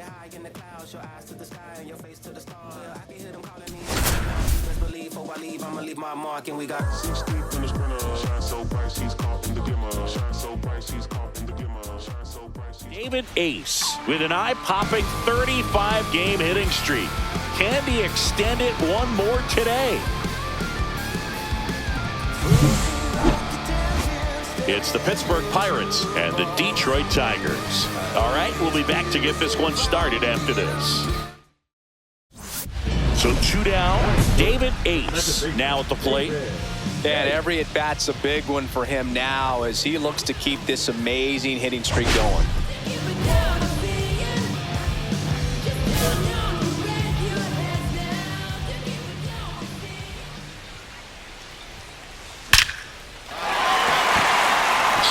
high in the clouds, your eyes to the sky and your face to the stars. I can hear them calling me. Best believe before I leave, I'ma leave my mark, and we got 6 deep in the sprinter. Shine so bright, she's caught in the glimmer. Shine so bright, she's caught in the glimmer. Shine so bright, she's David Ace with an eye-popping 35-game hitting streak. Can he extend it one more today? It's the Pittsburgh Pirates and the Detroit Tigers. All right, we'll be back to get this one started after this. So 2 down, David Ace now at the plate. And every at-bat's a big one for him now as he looks to keep this amazing hitting streak going.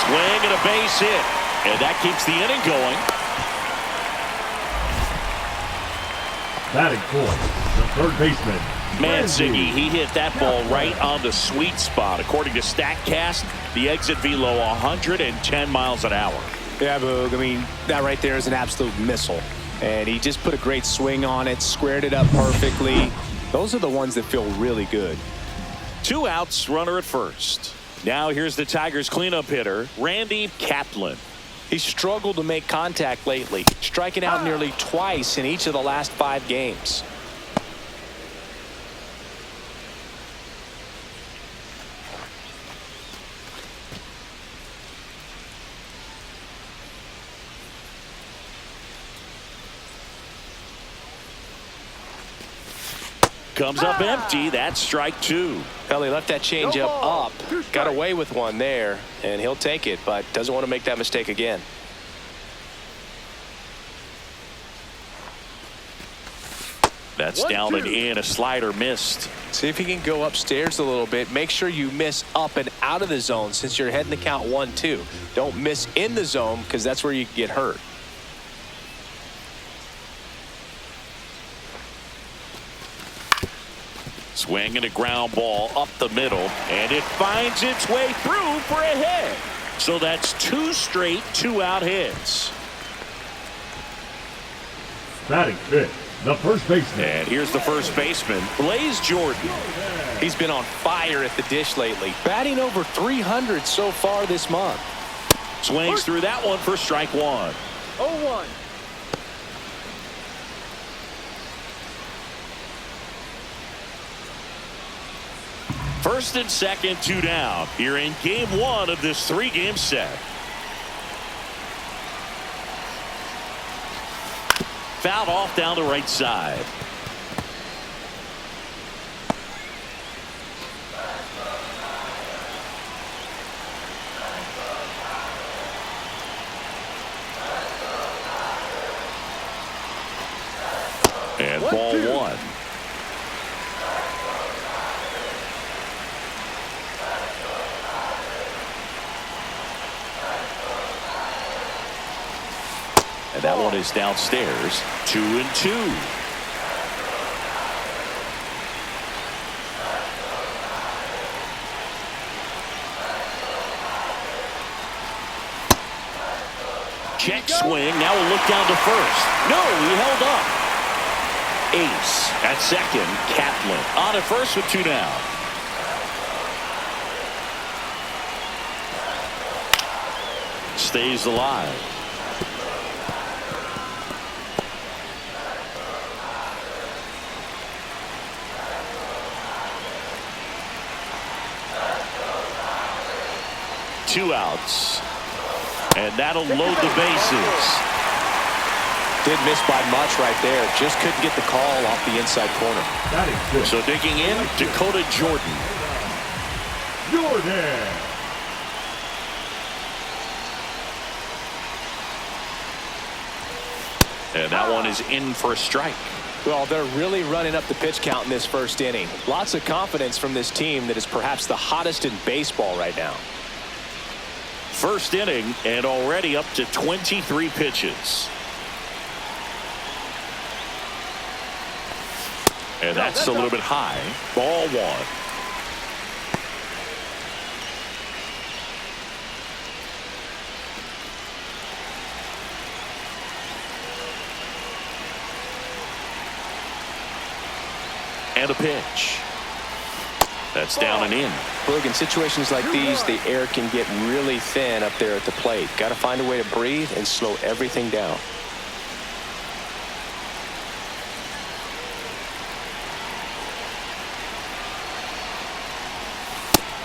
Swing and a base hit. And that keeps the inning going. Batting fourth, the third baseman. Man, Siggy, he hit that ball right on the sweet spot. According to StatCast, the exit velo 110 miles an hour. Yeah, Boog, I mean, that right there is an absolute missile. And he just put a great swing on it, squared it up perfectly. Those are the ones that feel really good. 2 outs, runner at first. Now here's the Tigers cleanup hitter, Randy Kaplan. He's struggled to make contact lately, striking out nearly twice in each of the last 5 games. Comes up empty. That's strike 2. Well, he left that changeup up, got away with one there, and he'll take it, but doesn't want to make that mistake again. That's down and in. A slider missed. See if he can go upstairs a little bit. Make sure you miss up and out of the zone since you're heading the count 1-2. Don't miss in the zone because that's where you get hurt. Swing and a ground ball up the middle, and it finds its way through for a hit. So that's 2 straight 2-out hits. Batting fifth, the first baseman. And here's the first baseman, Blaze Jordan. He's been on fire at the dish lately, batting over 300 so far this month. Swings through that one for strike 1. 0-1. First and second, 2 down. Here in game 1 of this 3-game set. Fouled off down the right side. And ball 1. And that one is downstairs. 2-2. Check swing. Now we'll look down to first. No, he held up. Ace at second. Kaplan on at first with 2 down. Stays alive. Two outs. And that'll load the bases. Did miss by much right there. Just couldn't get the call off the inside corner. So digging in, Dakota Jordan. And that one is in for a strike. Well, they're really running up the pitch count in this first inning. Lots of confidence from this team that is perhaps the hottest in baseball right now. First inning and already up to 23 pitches. And that's a little bit high. Ball 1. And a pitch. That's down and in. Look, in situations like these, the air can get really thin up there at the plate. Got to find a way to breathe and slow everything down.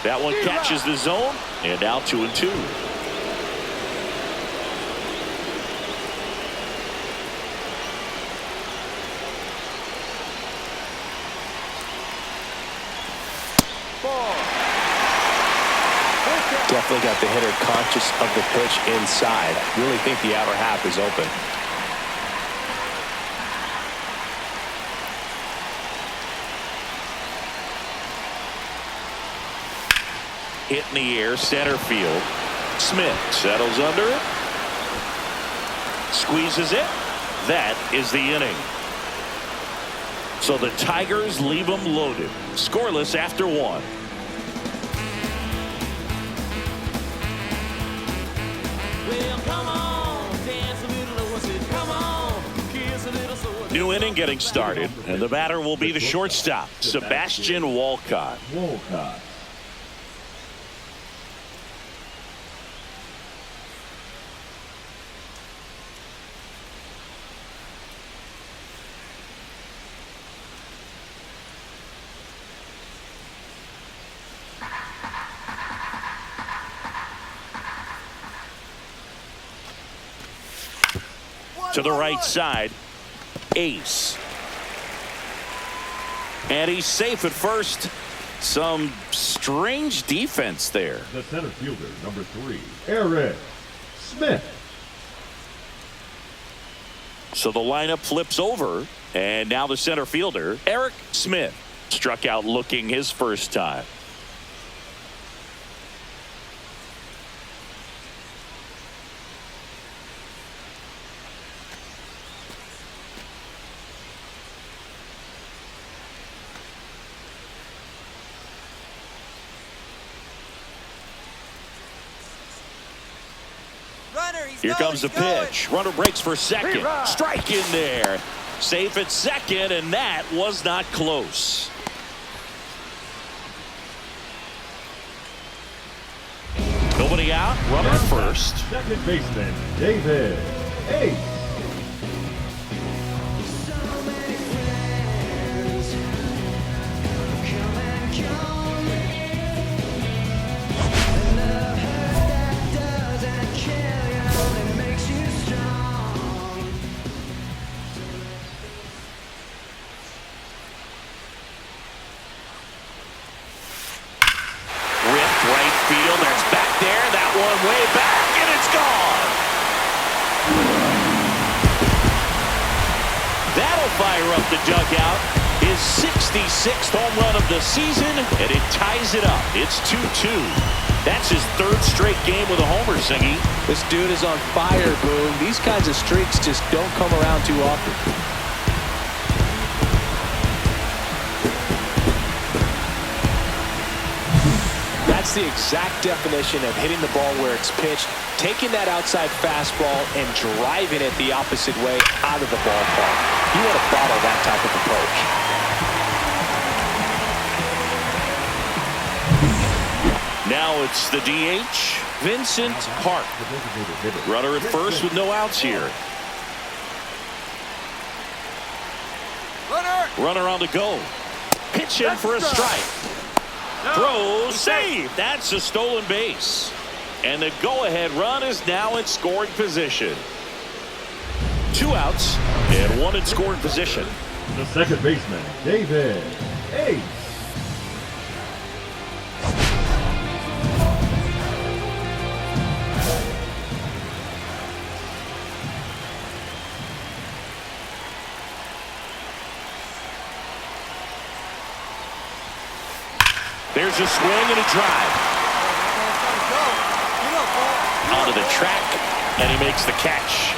That one catches the zone, and now 2-2. Definitely got the hitter conscious of the pitch inside. Really think the outer half is open. Hit in the air, center field. Smith settles under it. Squeezes it. That is the inning. So the Tigers leave them loaded. Scoreless after 1. New inning getting started, and the batter will be the shortstop, Sebastian Walcott. Walcott. To the right side, Ace. And he's safe at first. Some strange defense there. The center fielder, number 3, Eric Smith. So the lineup flips over, and now the center fielder, Eric Smith, struck out looking his first time. Here comes the pitch. Runner breaks for second. Strike in there. Safe at second, and that was not close. Nobody out. Runner at first. Second baseman, David Ace. Way back, and it's gone. That'll fire up the dugout. His 66th home run of the season, and it ties it up. It's 2-2. That's his 3rd straight game with a homer, Singy. This dude is on fire, Boone. These kinds of streaks just don't come around too often. That's the exact definition of hitting the ball where it's pitched, taking that outside fastball and driving it the opposite way out of the ballpark. You want to bottle that type of approach. Now it's the DH, Vincent Hart. Runner at first with no outs here. Runner on the go. Pitch in for a strike. Throw, save. That's a stolen base. And the go-ahead run is now in scoring position. 2 outs and 1 in scoring position. The second baseman, David Ace. There's a swing and a drive. Onto the track, and he makes the catch.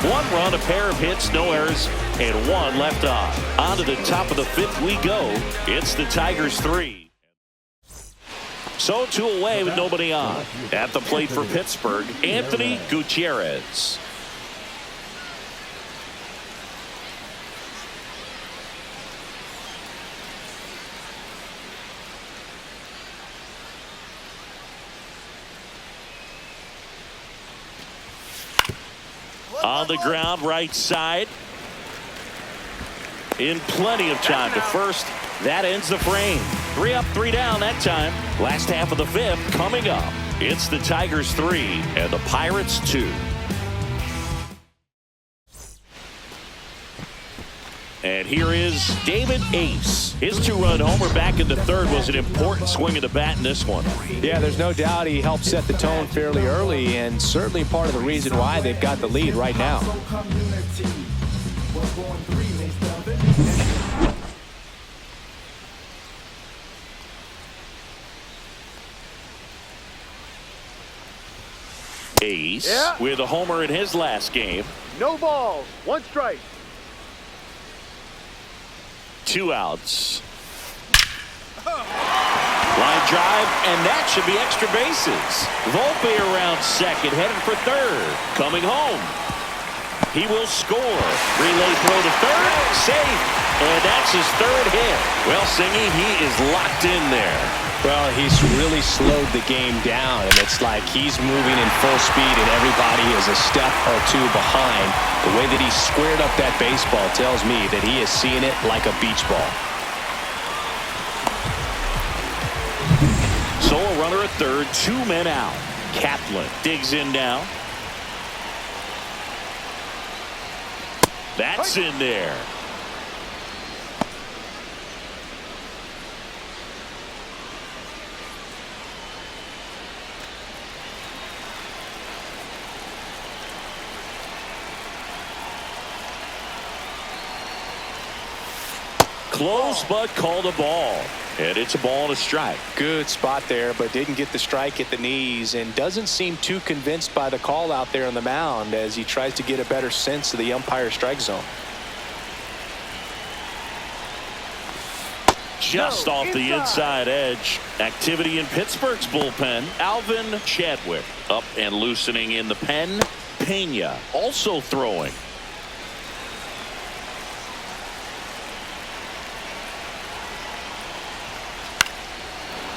1 run, a pair of hits, no errors, and 1 left on. On to the top of the 5th we go. It's the Tigers 3. So 2 away with nobody on. At the plate for Pittsburgh, Anthony On the ground, right side. In plenty of time to first. That ends the frame. 3 up, 3 down that time. Last half of the 5th coming up. It's the Tigers 3 and the Pirates 2. And here is David Ace. His 2-run homer back in the 3rd was an important swing of the bat in this one. Yeah, there's no doubt he helped set the tone fairly early, and certainly part of the reason why they've got the lead right now. Ace with a homer in his last game. No balls, 1 strike. 2 outs. Line drive, and that should be extra bases. Volpe around second, headed for 3rd. Coming home. He will score. Relay throw to 3rd. Safe. And that's his 3rd hit. Well, Singy, he is locked in there. Well, he's really slowed the game down, and it's like he's moving in full speed, and everybody is a step or 2 behind. The way that he squared up that baseball tells me that he is seeing it like a beach ball. So a runner at 3rd, 2 men out. Kaplan digs in now. That's in there. Close, but called a ball. And it's a ball and a strike. Good spot there, but didn't get the strike at the knees, and doesn't seem too convinced by the call out there on the mound as he tries to get a better sense of the umpire strike zone. Just off the inside edge. Activity in Pittsburgh's bullpen. Alvin Chadwick up and loosening in the pen. Pena also throwing.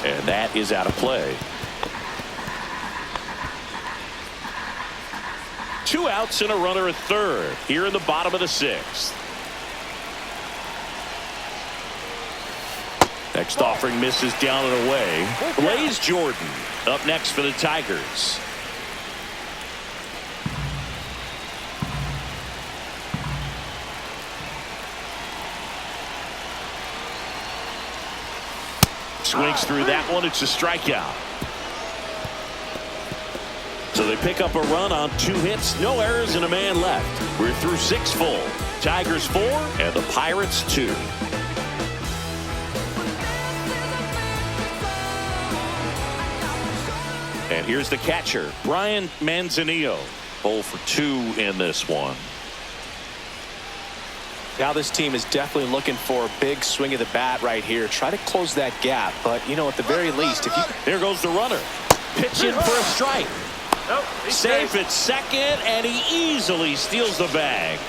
And that is out of play. 2 outs and a runner at 3rd here in the bottom of the 6th. Next offering misses down and away. Blaze Jordan up next for the Tigers. Swings through that one. It's a strikeout. So they pick up a run on 2 hits, no errors, and a man left. We're through 6 full. Tigers 4 and the Pirates 2. And here's the catcher, Brian Manzanillo. 0 for 2 in this one. Now this team is definitely looking for a big swing of the bat right here. Try to close that gap, but you know, at the very least, if you... There goes the runner. Pitch in for a strike. Nope, Safe at second, and he easily steals the bag.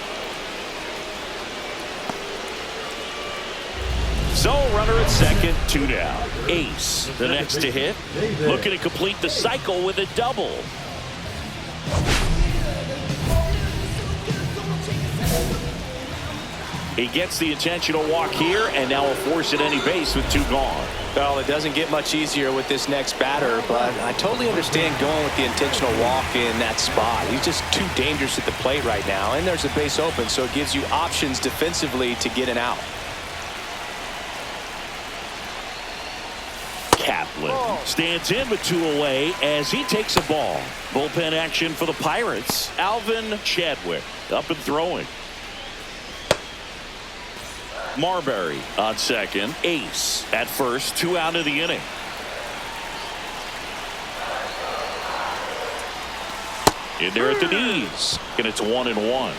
So runner at second, 2 down. Ace, the next to hit, looking to complete the cycle with a double. He gets the intentional walk here, and now a force at any base with 2 gone. Well, it doesn't get much easier with this next batter, but I totally understand going with the intentional walk in that spot. He's just too dangerous at the plate right now, and there's a base open, so it gives you options defensively to get an out. Kaplan stands in with 2 away as he takes a ball. Bullpen action for the Pirates. Alvin Chadwick up and throwing. Marbury on second. Ace at first. 2 out of the inning. In there at the knees. And it's 1-1.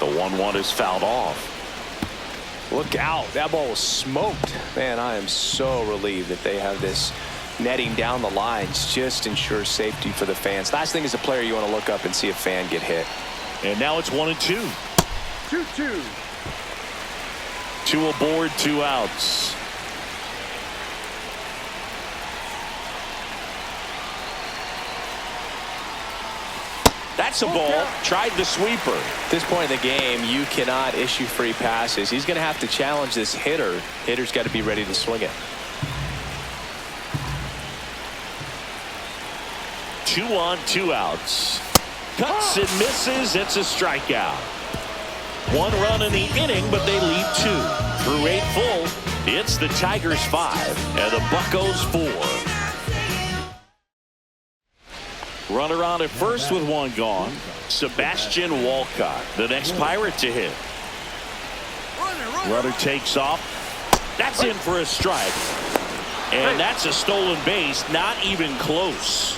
The 1-1 is fouled off. Look out. That ball was smoked. Man, I am so relieved that they have this netting down the lines just ensures safety for the fans. Last thing as a player, you want to look up and see a fan get hit. And now it's 1-2. 2-2. 2 aboard, 2 outs. That's a ball. Tried the sweeper. At this point in the game, you cannot issue free passes. He's going to have to challenge this hitter. Hitter's got to be ready to swing it. 2 on, 2 outs. Cuts and misses. It's a strikeout. 1 run in the inning, but they lead 2. Through 8 full, it's the Tigers 5 and the Buccos 4. Runner on at first with 1 gone. Sebastian Walcott, the next Pirate to hit. Runner takes off. That's in for a strike. And that's a stolen base, not even close.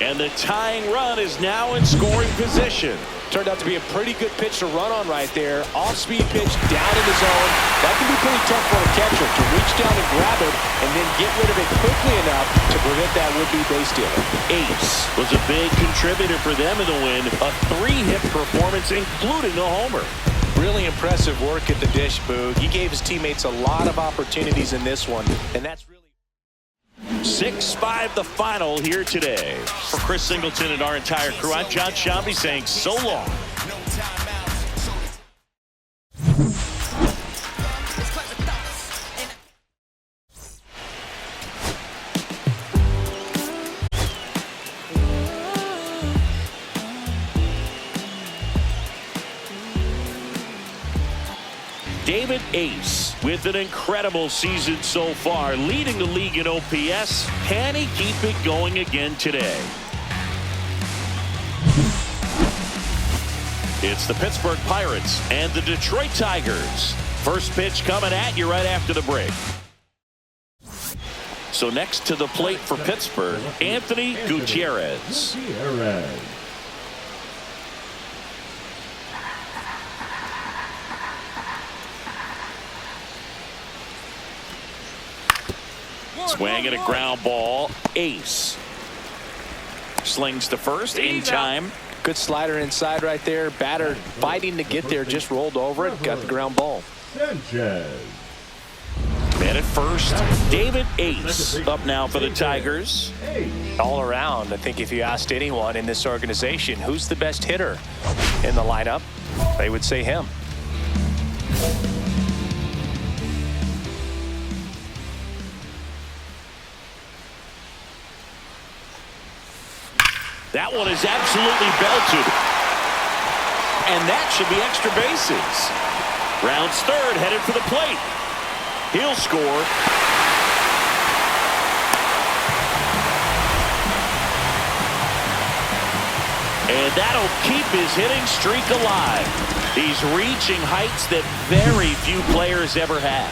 And the tying run is now in scoring position. Turned out to be a pretty good pitch to run on right there. Off-speed pitch down in the zone. That can be pretty tough for a catcher to reach down and grab it and then get rid of it quickly enough to prevent that would-be base stealer. Ace was a big contributor for them in the win. A 3-hit performance, including a homer. Really impressive work at the dish, Boog. He gave his teammates a lot of opportunities in this one, and that's really... 6-5 the final here today. For Chris Singleton and our entire crew, I'm John Shambi saying so long. David Ace with an incredible season so far, leading the league in OPS. Can he keep it going again today? It's the Pittsburgh Pirates and the Detroit Tigers. First pitch coming at you right after the break. So next to the plate for Pittsburgh, Anthony Gutierrez. Swing and a ground ball. Ace slings to first in time. Good slider inside right there. Batter fighting to get there, just rolled over it, got the ground ball. Sanchez. Man at first, David Ace up now for the Tigers. All around, I think if you asked anyone in this organization who's the best hitter in the lineup, they would say him. That one is absolutely belted. And that should be extra bases. Rounds third, headed for the plate. He'll score. And that'll keep his hitting streak alive. He's reaching heights that very few players ever have.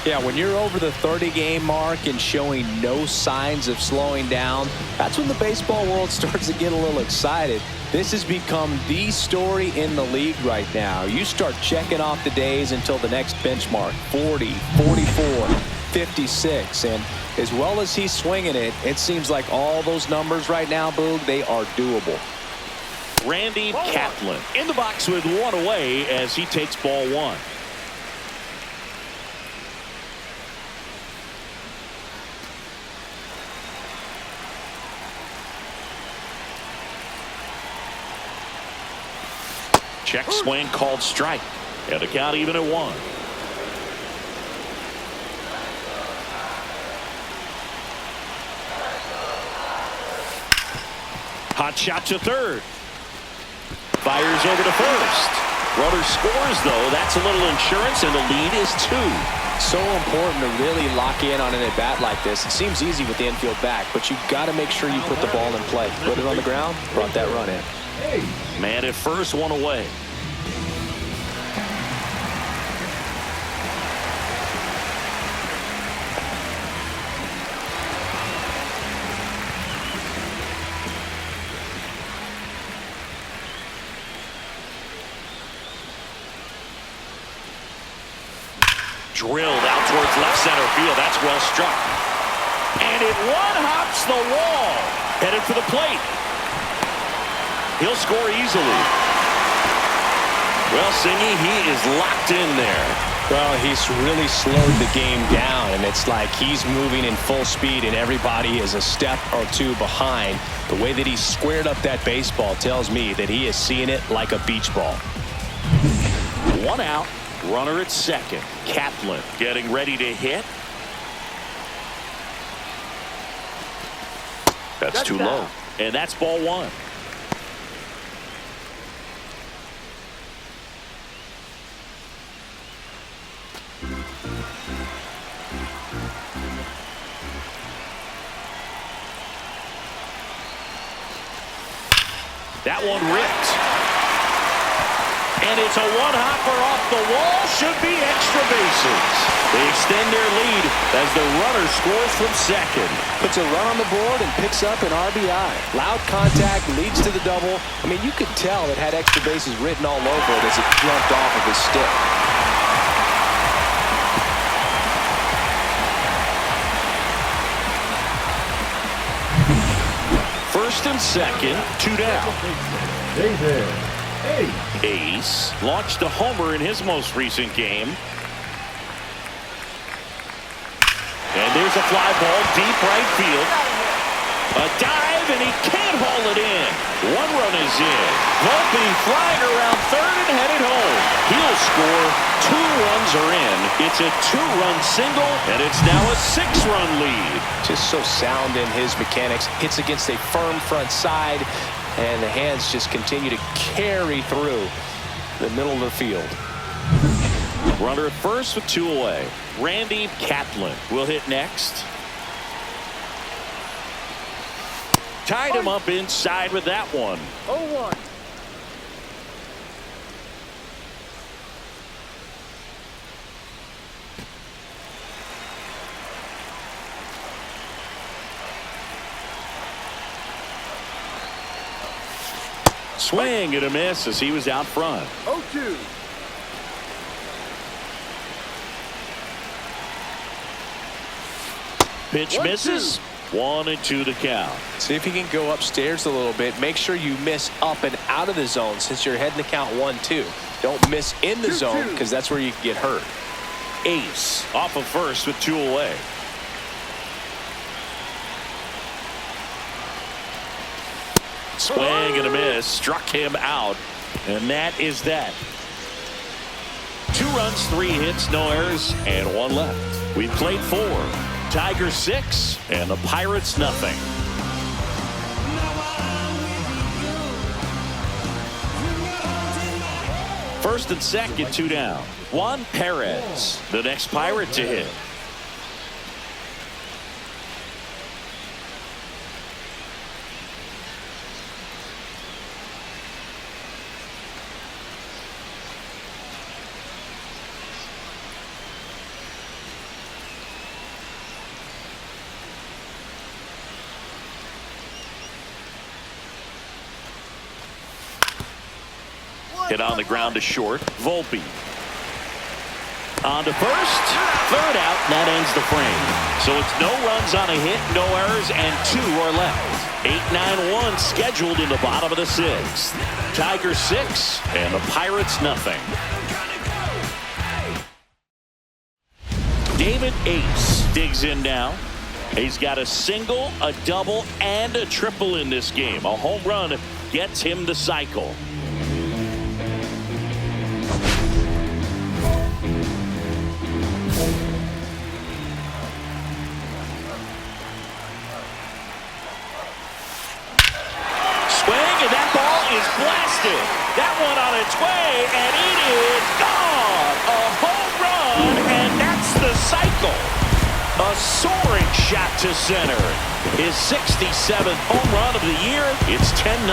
Yeah, when you're over the 30-game mark and showing no signs of slowing down, that's when the baseball world starts to get a little excited. This has become the story in the league right now. You start checking off the days until the next benchmark, 40, 44, 56. And as well as he's swinging it, it seems like all those numbers right now, Boog, they are doable. Randy Kaplan in the box with 1 away as he takes ball 1. Check swing called strike. And the count even at 1. Hot shot to third. Fires over to first. Runner scores, though. That's a little insurance, and the lead is 2. So important to really lock in on an at-bat like this. It seems easy with the infield back, but you've got to make sure you put the ball in play. Put it on the ground, brought that run in. Man at first, 1 away. Drilled out towards left center field. That's well struck. and it one-hops the wall. Headed for the plate. He'll score easily. Well, Singy, he is locked in there. Well, he's really slowed the game down, and it's like he's moving in full speed, and everybody is a step or two behind. The way that he squared up that baseball tells me that he is seeing it like a beach ball. One out, runner at second. Kaplan getting ready to hit. That's too low, and that's ball one. That one ripped. And it's a one-hopper off the wall. Should be extra bases. They extend their lead as the runner scores from second. Puts a run on the board and picks up an RBI. Loud contact leads to the double. I mean, you could tell it had extra bases written all over it as it jumped off of his stick. First and second, 2 down. David Ace launched a homer in his most recent game. And there's a fly ball deep right field. A dive, and he can't haul it in. One run is in. Volpe flying around third and headed home. He'll score. 2 runs are in. It's a 2-run single, and it's now a 6-run lead. Just so sound in his mechanics. Hits against a firm front side, and the hands just continue to carry through the middle of the field. Runner at first with 2 away. Randy Kaplan will hit next. Tied him up inside with that one. 0-1. Swing and a miss as he was out front. 0-2. Pitch misses. 1-2 to count. See if you can go upstairs a little bit. Make sure you miss up and out of the zone since you're heading to count 1-2. Don't miss in the zone because that's where you can get hurt. Ace off of first with 2 away. Swing and a miss. Struck him out. And that is that. 2 runs, 3 hits, no errors, and 1 left. We've played 4. Tigers 6 and the Pirates nothing. First and second, 2 down. Juan Perez, the next Pirate to hit. Hit on the ground to short. Volpe. On to first. Third out, and that ends the frame. So it's no runs on a hit, no errors, and 2 are left. 8-9-1 scheduled in the bottom of the 6th. Tigers 6 and the Pirates nothing. David Ace digs in now. He's got a single, a double, and a triple in this game. A home run gets him the cycle. Blasted. That one on its way, and it is gone. A home run, and that's the cycle. A soaring shot to center. His 67th home run of the year. It's 10-0.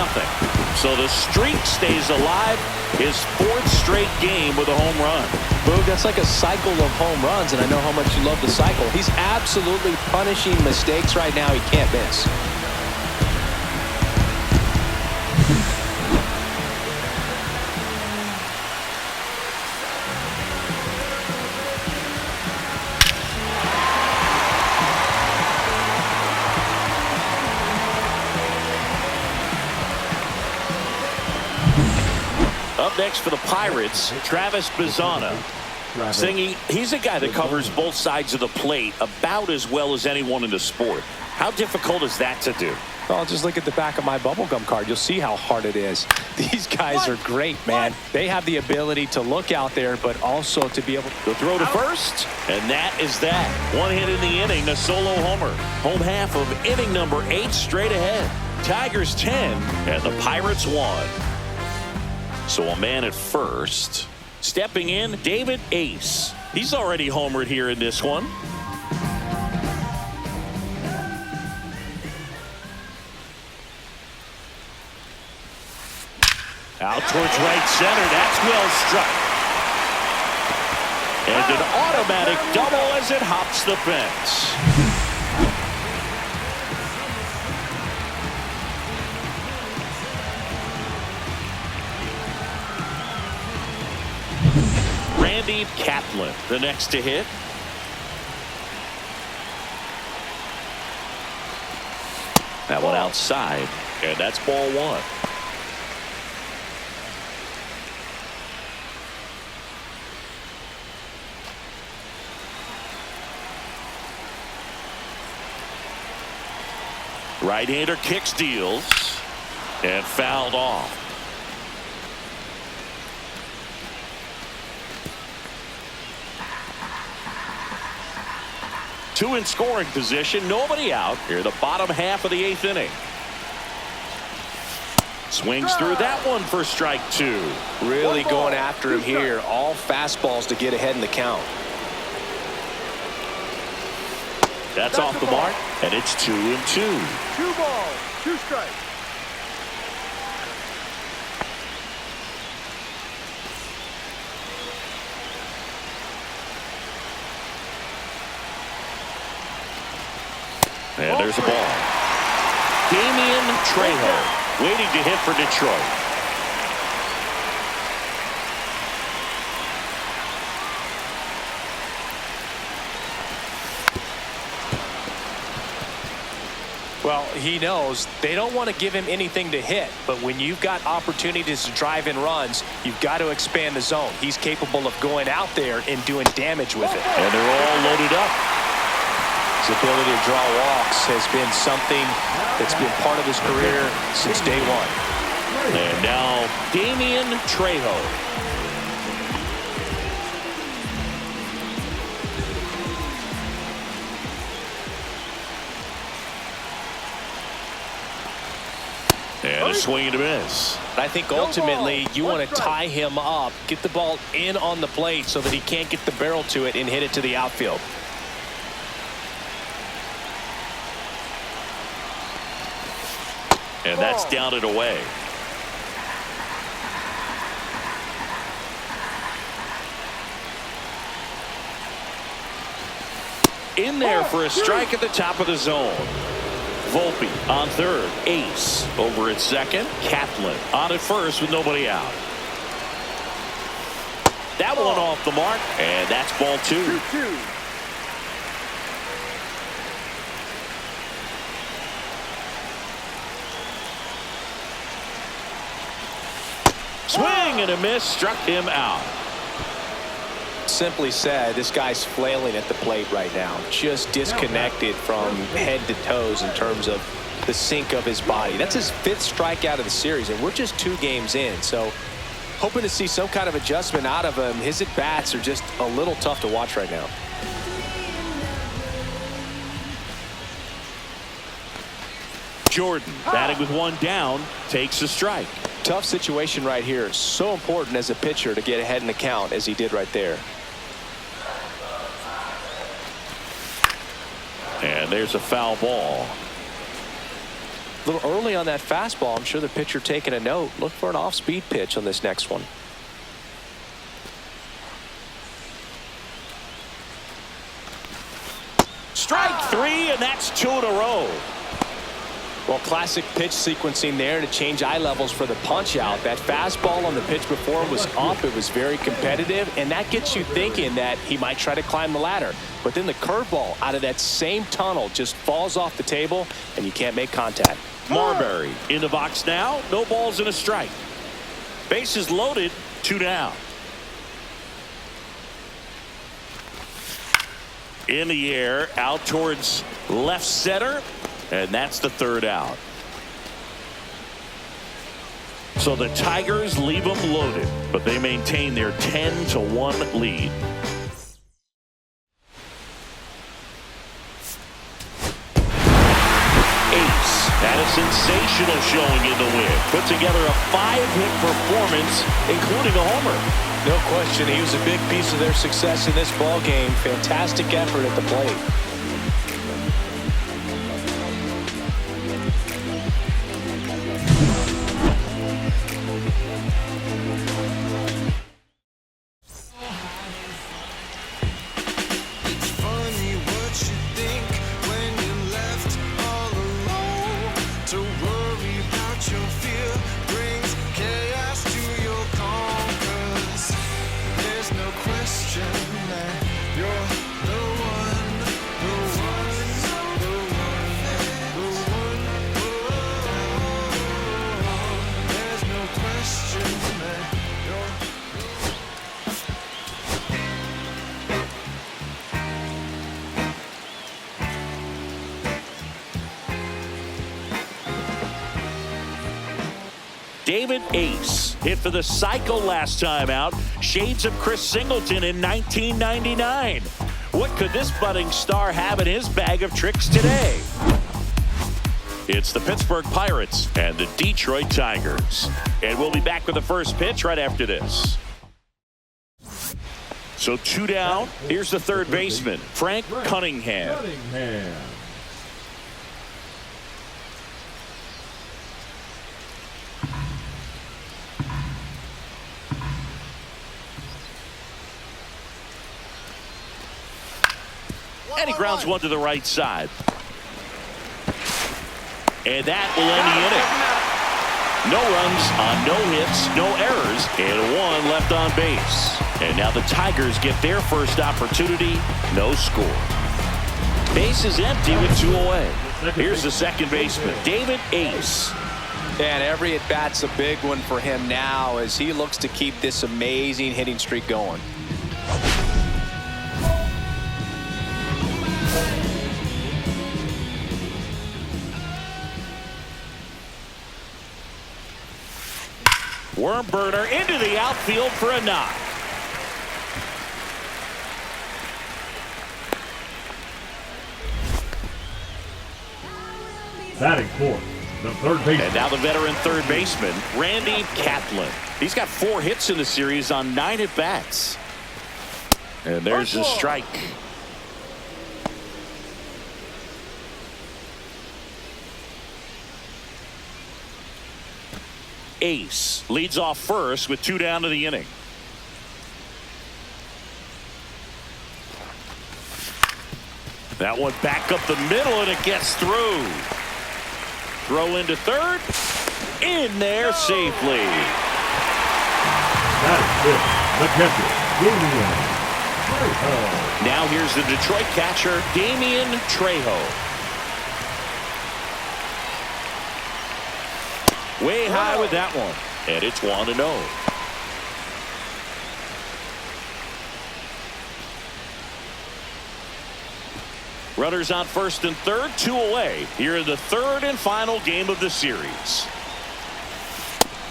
So the streak stays alive. His 4th straight game with a home run. Boog, that's like a cycle of home runs, and I know how much you love the cycle. He's absolutely punishing mistakes right now. He can't miss. Up next for the Pirates, Travis Bizzana. Singy, he's a guy that covers both sides of the plate about as well as anyone in the sport. How difficult is that to do? Well, just look at the back of my bubblegum card. You'll see how hard it is. These guys are great, man. They have the ability to look out there, but also to be able to throw to first. And that is that. One hit in the inning, a solo homer. Home half of inning number 8 straight ahead. Tigers 10 and the Pirates 1. So a man at first. Stepping in, David Ace. He's already homered here in this one. Out towards right center. That's well struck. And an automatic double as it hops the fence. Randy Kaplan, the next to hit. That one outside, and that's ball 1. Right-hander kicks, deals, and fouled off. Two in scoring position, nobody out. Here the bottom half of the 8th inning. Swings through that one for strike 2. Really going after him here. All fastballs to get ahead in the count. That's off the mark, and it's 2-2. 2 balls, 2 strikes. And there's a ball. Damian Trejo waiting to hit for Detroit. Well, he knows they don't want to give him anything to hit, but when you've got opportunities to drive in runs, you've got to expand the zone. He's capable of going out there and doing damage with it. And they're all loaded up. His ability to draw walks has been something that's been part of his career since day 1. And now Damian Trejo. And a swing and a miss. I think ultimately you want to tie him up, get the ball in on the plate so that he can't get the barrel to it and hit it to the outfield. And that's down and away. In there for a strike at the top of the zone. Volpe on third. Ace over at second. Kaplan on at first with nobody out. That one off the mark, and that's ball 2. 2-2. Swing and a miss, struck him out. Simply said, this guy's flailing at the plate right now, just disconnected from head to toes in terms of the sink of his body. That's his 5th strikeout of the series, and we're just 2 games in, so hoping to see some kind of adjustment out of him. His at-bats are just a little tough to watch right now. Jordan batting with 1 down, takes a strike. Tough situation right here. So important as a pitcher to get ahead in the count as he did right there. And there's a foul ball. A little early on that fastball. I'm sure the pitcher taking a note. Look for an off-speed pitch on this next one. Strike 3, and that's 2 in a row. Well, classic pitch sequencing there to change eye levels for the punch out. That fastball on the pitch before was up. It was very competitive, and that gets you thinking that he might try to climb the ladder. But then the curveball out of that same tunnel just falls off the table, and you can't make contact. Marbury in the box now. No balls and a strike. Bases loaded, 2 down. In the air, out towards left center, and that's the 3rd out. So the Tigers leave them loaded, but they maintain their 10-1 lead. Ace had a sensational showing in the win. Put together a 5-hit performance, including a homer. No question, he was a big piece of their success in this ball game. Fantastic effort at the plate. David Ace hit for the cycle last time out. Shades of Chris Singleton in 1999. What could this budding star have in his bag of tricks today? It's the Pittsburgh Pirates and the Detroit Tigers. And we'll be back with the first pitch right after this. So 2 down. Here's the 3rd baseman, Frank Cunningham. And he grounds one to the right side. And that will end the inning. No runs on no hits, no errors, and 1 left on base. And now the Tigers get their first opportunity. No score. Base is empty with 2 away. Here's the 2nd baseman, David Ace. And every at-bat's a big one for him now as he looks to keep this amazing hitting streak going. Worm burner into the outfield for a knock. Batting fourth, the 3rd baseman. And now the veteran 3rd baseman, Randy Kaplan. He's got 4 hits in the series on 9 at-bats. And there's a strike. Ace leads off first with 2 down to the inning. That one back up the middle, and it gets through. Throw into 3rd. In there safely. That is it. The catcher, Damian Trejo. Now here's the Detroit catcher, Damian Trejo. Way high with that one. And it's 1-0. Runners on 1st and 3rd, 2 away. Here in the 3rd and final game of the series.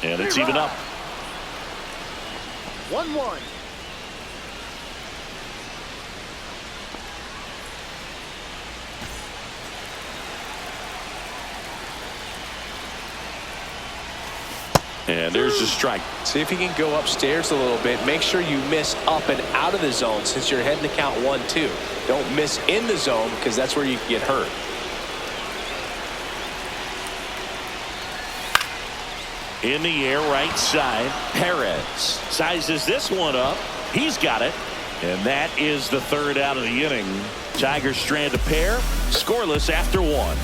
And it's even up. 1-1. And there's a strike. See if he can go upstairs a little bit. Make sure you miss up and out of the zone since you're heading to count 1-2. Don't miss in the zone because that's where you can get hurt. In the air, right side, Perez sizes this one up. He's got it. And that is the 3rd out of the inning. Tigers strand a pair, scoreless after 1.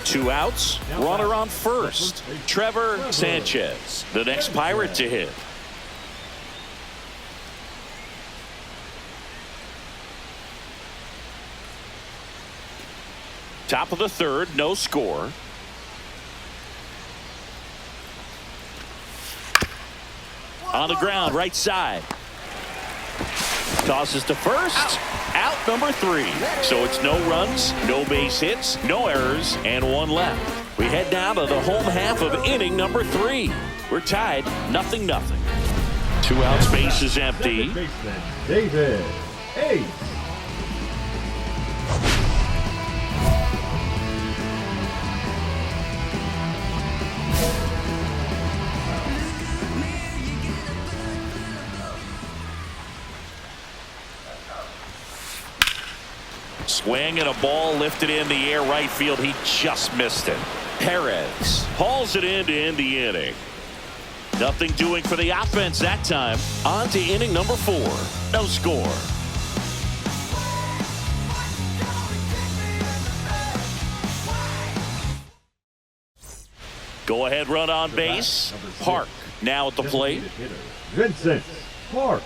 Two outs, runner on first. Trevor Sanchez, the next Pirate to hit. Top of the third, no score. On the ground, right side. Tosses to first. Out number 3. So it's no runs, no base hits, no errors, and 1 left. We head down to the home half of inning number 3. We're tied 0-0. 2 outs, base is empty. Second baseman, David Ace. Swing and a ball lifted in the air right field. He just missed it. Perez hauls it in to end the inning. Nothing doing for the offense that time. On to inning number 4. No score. Go ahead run on base. Park now at the plate. Vincent Park.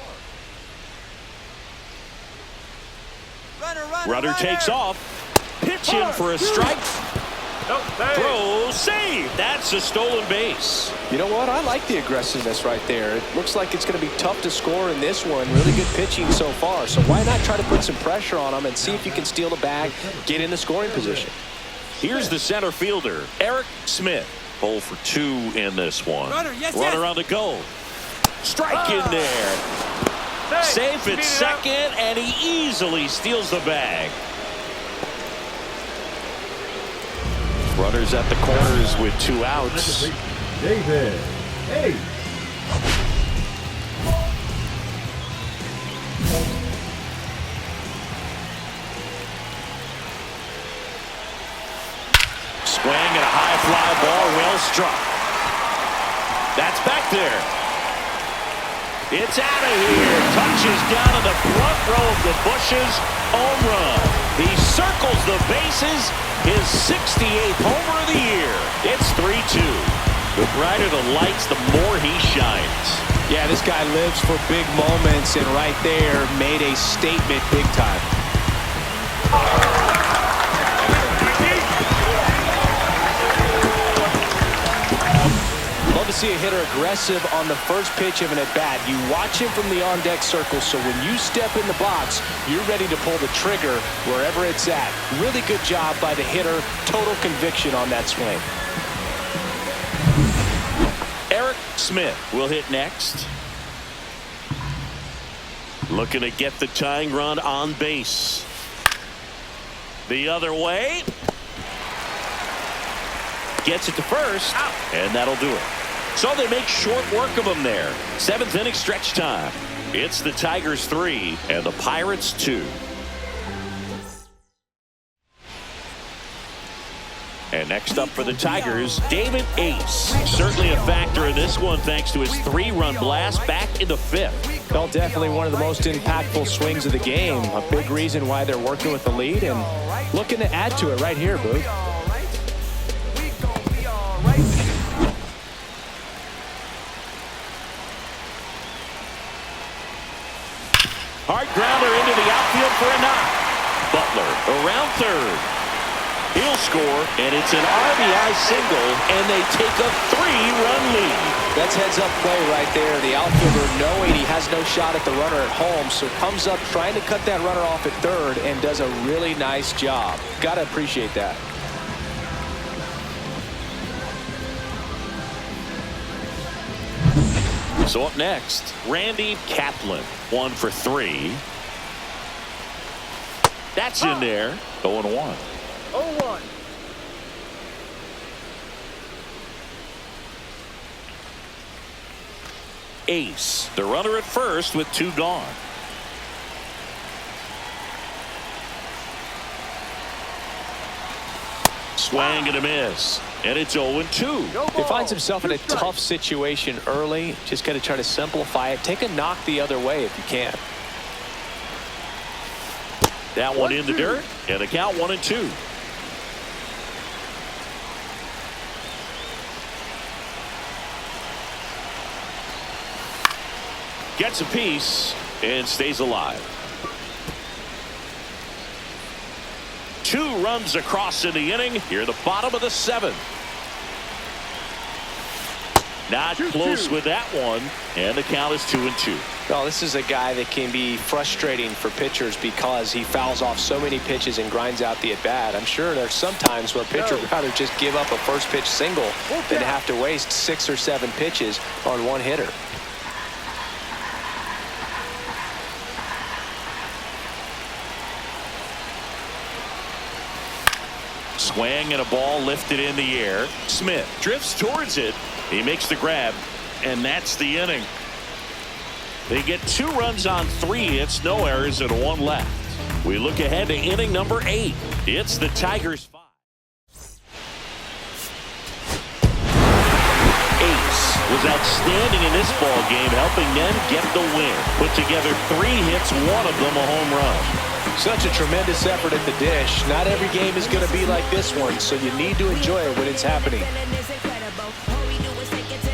Runner takes off. Pitch in for a strike. Throw, save. That's a stolen base. You know what? I like the aggressiveness right there. It looks like it's going to be tough to score in this one. Really good pitching so far. So why not try to put some pressure on him and see if you can steal the bag, get in the scoring position. Here's the center fielder, Eric Smith. 0 for 2 in this one. Runner on the go. Strike in there. Safe at second, and he easily steals the bag. Runners at the corners with 2 outs. David Ace. Swing and a high fly ball, well struck. That's back there. It's out of here. Touches down in the front row of the bushes. Home run. He circles the bases. His 68th homer of the year. It's 3-2. The brighter the lights, the more he shines. Yeah, this guy lives for big moments, and right there made a statement big time. Love to see a hitter aggressive on the first pitch of an at-bat. You watch him from the on-deck circle, so when you step in the box, you're ready to pull the trigger wherever it's at. Really good job by the hitter. Total conviction on that swing. Eric Smith will hit next. Looking to get the tying run on base. The other way. Gets it to first, and that'll do it. So they make short work of him there. 7th inning stretch time. It's the Tigers 3 and the Pirates 2. And next up for the Tigers, David Ace. Certainly a factor in this one thanks to his 3-run blast back in the 5th. Well, definitely one of the most impactful swings of the game. A big reason why they're working with the lead and looking to add to it right here, Booth. Hard grounder into the outfield for a knock. Butler around third. He'll score, and it's an RBI single, and they take a 3-run lead. That's heads-up play right there. The outfielder knowing he has no shot at the runner at home, so comes up trying to cut that runner off at third and does a really nice job. Got to appreciate that. So up next, Randy Kaplan, 1 for 3. That's in there. 0-1. 0-1. Ace, the runner at first with 2 gone. Swing and a miss. And it's 0-2. He finds himself in a tough situation early. Just got to try to simplify it. Take a knock the other way if you can. That one in the dirt. And the count 1-2. Gets a piece and stays alive. 2 runs across in the inning. Here, the bottom of the 7th. Not close with that one, and the count is 2-2. Well, this is a guy that can be frustrating for pitchers because he fouls off so many pitches and grinds out the at-bat. I'm sure there's some times where a pitcher would rather just give up a first pitch single than have to waste 6 or 7 pitches on one hitter. Swing and a ball lifted in the air. Smith drifts towards it. He makes the grab, and that's the inning. They get 2 runs on 3 hits, no errors, and 1 left. We look ahead to inning number 8. It's the Tigers' 5. Ace was outstanding in this ball game, helping them get the win. Put together 3 hits, 1 of them a home run. Such a tremendous effort at the dish. Not every game is going to be like this one, so you need to enjoy it when it's happening. All we do is take it to